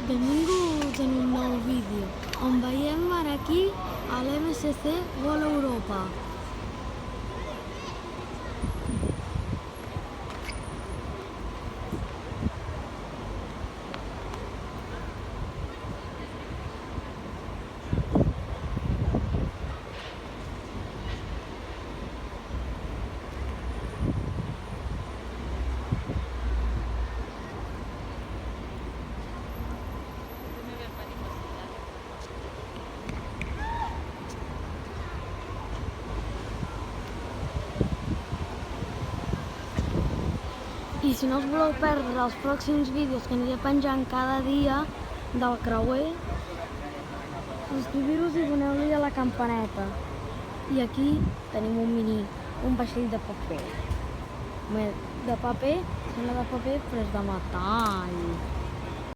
Benvinguts en un nou vídeo on veiem ara aquí a l'MSC Vol Europa. I si no us voleu perdre els pròxims vídeos que aniré penjant cada dia del creuer, subscriviu-vos i doneu-li a la campaneta. I aquí tenim un vaixell de paper. De paper, sembla de paper però és de metall.